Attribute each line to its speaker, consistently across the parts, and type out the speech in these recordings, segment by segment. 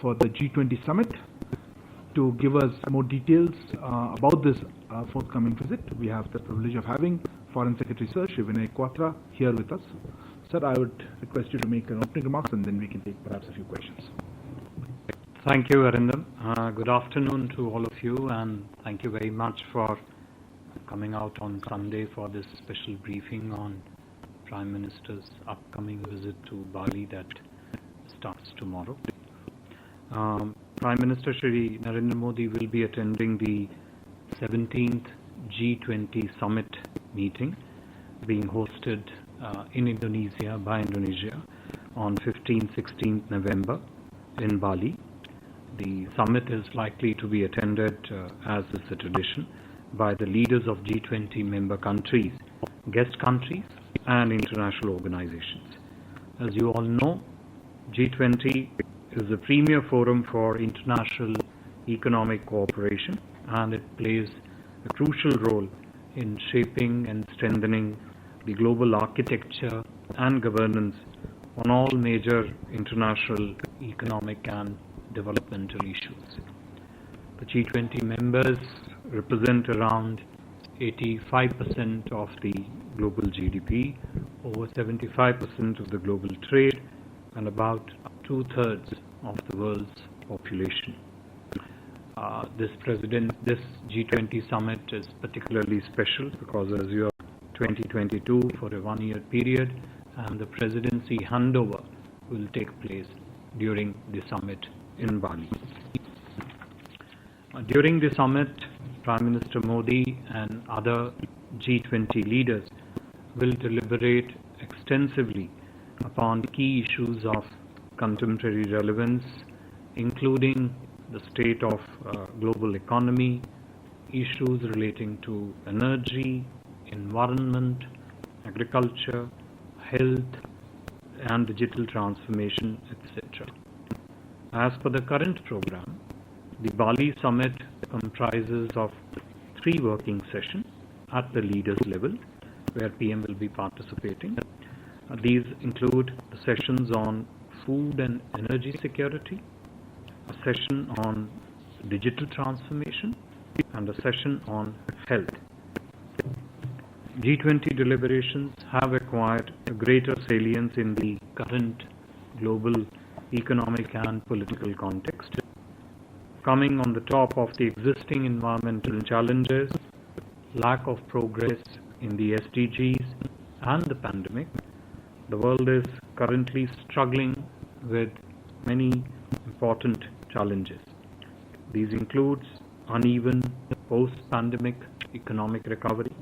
Speaker 1: for the G20 summit. To give us more details about this forthcoming visit, we have the privilege of having Foreign Secretary Sir Shri Vinay Quatra here with us. Sir, I would request you to make an opening remarks and then we can take perhaps a few questions.
Speaker 2: Thank you, Arindam. Good afternoon to all of you, and thank you very much for coming out on Sunday for this special briefing on Prime Minister's upcoming visit to Bali that starts tomorrow. Prime Minister Shri Narendra Modi will be attending the 17th G20 summit meeting being hosted in Indonesia by Indonesia on 15-16th November in Bali. The summit is likely to be attended, as is the tradition, by the leaders of G20 member countries, guest countries and international organizations. As you all know, G20 is the premier forum for international economic cooperation, and it plays a crucial role in shaping and strengthening the global architecture and governance on all major international economic and developmental issues. The G20 members represent around 85% of the global GDP, over 75% of the global trade, and about 2/3 of the world's population. This G20 summit is particularly special because, as you are 2022 for a one-year period, and the presidency handover will take place during the summit in Bali. During the summit, Prime Minister Modi and other G20 leaders will deliberate extensively upon key issues of contemporary relevance, including the state of global economy, issues relating to energy, environment, agriculture, health, and digital transformation, etc. As per the current program, the Bali summit comprises of 3 working sessions at the leaders level, where PM will be participating. These include the sessions on food and energy security, a session on digital transformation, and a session on health. G20 deliberations have acquired a greater salience in the current global economic and political context. Coming on the top of the existing environmental challenges, lack of progress in the SDGs, and the pandemic, the world is currently struggling with many important challenges. These include uneven post-pandemic economic recovery,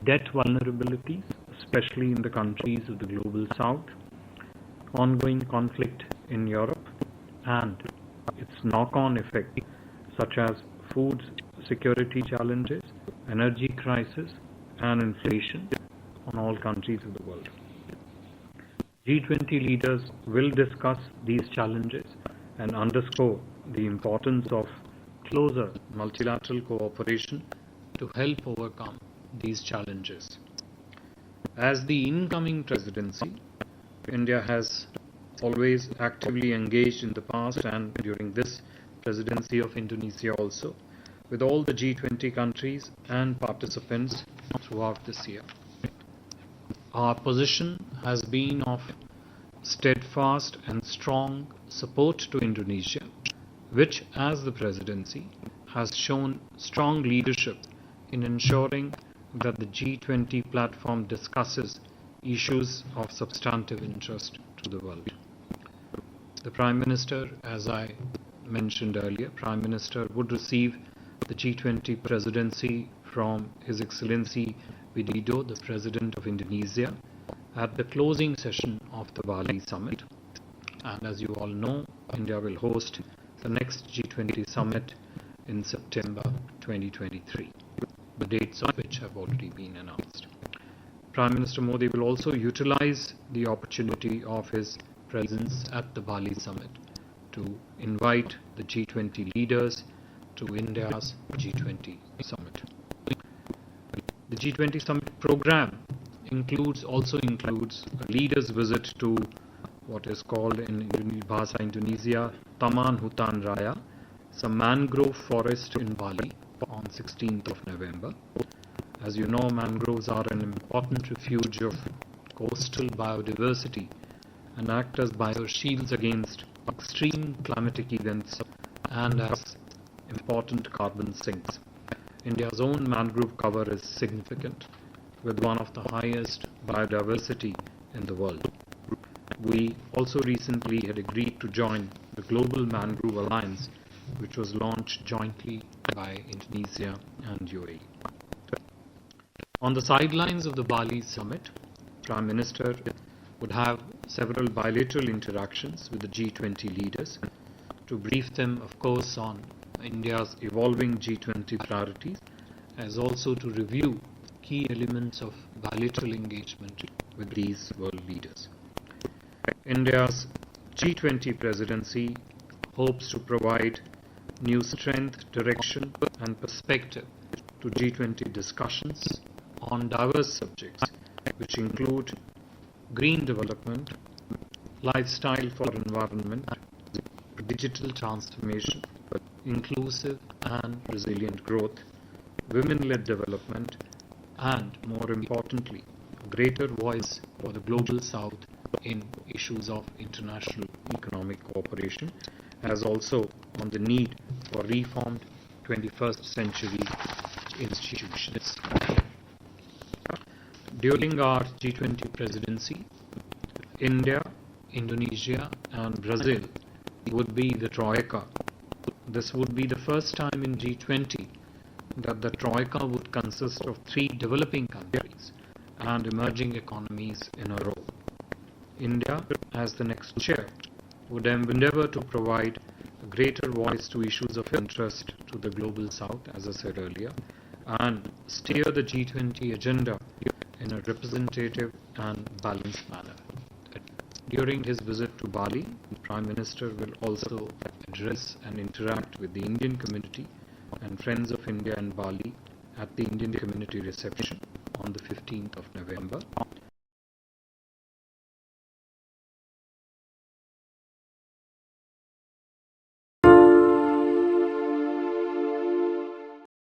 Speaker 2: debt vulnerabilities, especially in the countries of the global south, ongoing conflict in Europe, and its knock-on effect, such as food security challenges, energy crisis, and inflation on all countries of the world. G20 leaders will discuss these challenges and underscore the importance of closer multilateral cooperation to help overcome these challenges. As the incoming presidency, India has always actively engaged in the past and during this presidency of Indonesia also with all the G20 countries and participants throughout this year. Our position has been of steadfast and strong support to Indonesia, which as the presidency has shown strong leadership in ensuring that the G20 platform discusses issues of substantive interest to the world. The Prime Minister, as I mentioned earlier, Prime Minister would receive the G20 presidency from His Excellency Widodo, the President of Indonesia, at the closing session of the Bali summit. And as you all know, India will host the next G20 summit in September 2023, the dates of which have already been announced. Prime Minister Modi will also utilize the opportunity of his presence at the Bali summit to invite the G20 leaders to India's G20 summit. The G20 summit program also includes a leaders' visit to what is called in Bahasa Indonesia Taman Hutan Raya, some mangrove forest in Bali on 16th of November. As you know, mangroves are an important refuge of coastal biodiversity and act as bioshields against extreme climatic events and as important carbon sinks. India's own mangrove cover is significant, with one of the highest biodiversity in the world. We also recently had agreed to join the Global Mangrove Alliance, which was launched jointly by Indonesia and UAE. On the sidelines of the Bali summit, Prime Minister would have several bilateral interactions with the G20 leaders to brief them, of course, on India's evolving G20 priorities, as also to review key elements of bilateral engagement with these world leaders. India's G20 presidency hopes to provide new strength, direction and perspective to G20 discussions on diverse subjects, which include green development, lifestyle for environment, digital transformation, inclusive and resilient growth, women-led development, and more importantly, a greater voice for the global south in issues of international economic cooperation, as also on the need for reformed 21st century institutions. During our G20 presidency, India, Indonesia and Brazil would be the Troika. This would be the first time in G20 that the Troika would consist of 3 developing countries and emerging economies in a row. India, as the next chair, would endeavor to provide a greater voice to issues of interest to the global south, as I said earlier, and steer the G20 agenda in a representative and balanced manner. During his visit to Bali, the Prime Minister will also address and interact with the Indian community and Friends of India in Bali at the Indian Community reception on the 15th of November.